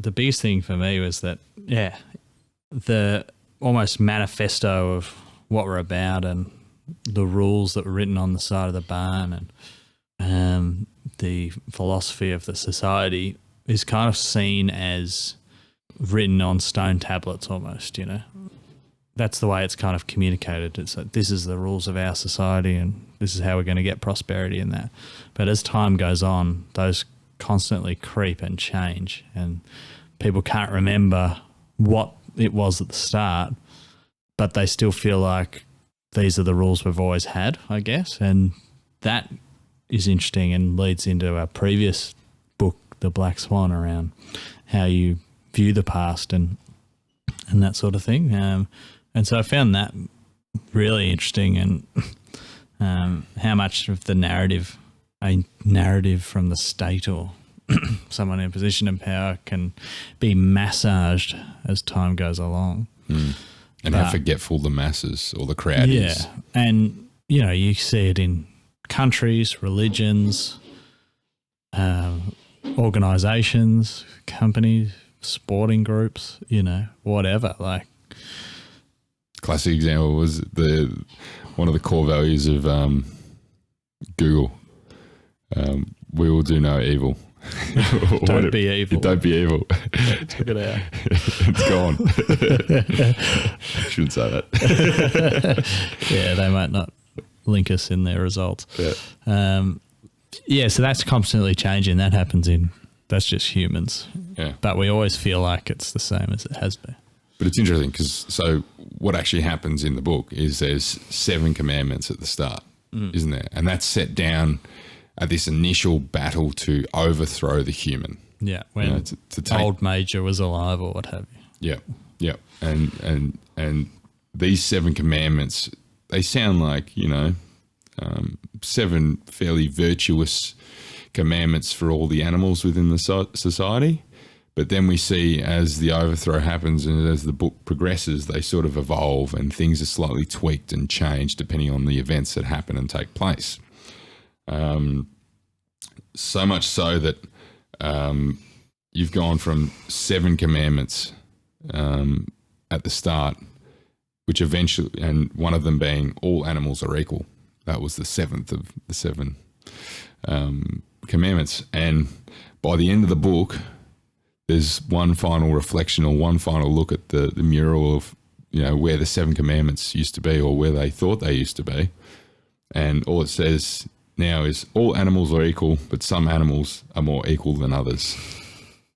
the biggest thing for me was that, the almost manifesto of what we're about and the rules that were written on the side of the barn and the philosophy of the society is kind of seen as written on stone tablets almost, That's the way it's kind of communicated. It's like, this is the rules of our society and this is how we're going to get prosperity in that. But as time goes on, those constantly creep and change and people can't remember what it was at the start, but they still feel like these are the rules we've always had, I guess. And that is interesting and leads into our previous book, The Black Swan, around how you view the past and that sort of thing. And so I found that really interesting and how much of the narrative, a narrative from the state or someone in a position of power can be massaged as time goes along. And how forgetful the masses or the crowd is. Yeah. And, you see it in countries, religions, organisations, companies, sporting groups, whatever. Like, classic example was one of the core values of Google. We will do no evil. Don't be evil. Don't be evil. Check it out. It's gone. Shouldn't say that. Yeah, they might not link us in their results. Yeah. So that's constantly changing. That's just humans. Yeah. But we always feel like it's the same as it has been. But it's interesting because what actually happens in the book is there's 7 commandments at the start, isn't there? And that's set down at this initial battle to overthrow the human. Yeah, when to take, old Major was alive or what have you. Yeah. And these 7 commandments, they sound like, 7 fairly virtuous commandments for all the animals within the society. But then we see as the overthrow happens and as the book progresses, they sort of evolve and things are slightly tweaked and changed depending on the events that happen and take place. So much so that you've gone from 7 commandments at the start, which eventually, and one of them being all animals are equal. That was the 7th of the 7 commandments. And by the end of the book, there's one final reflection or one final look at the mural of, where the 7 commandments used to be or where they thought they used to be. And all it says now is all animals are equal, but some animals are more equal than others.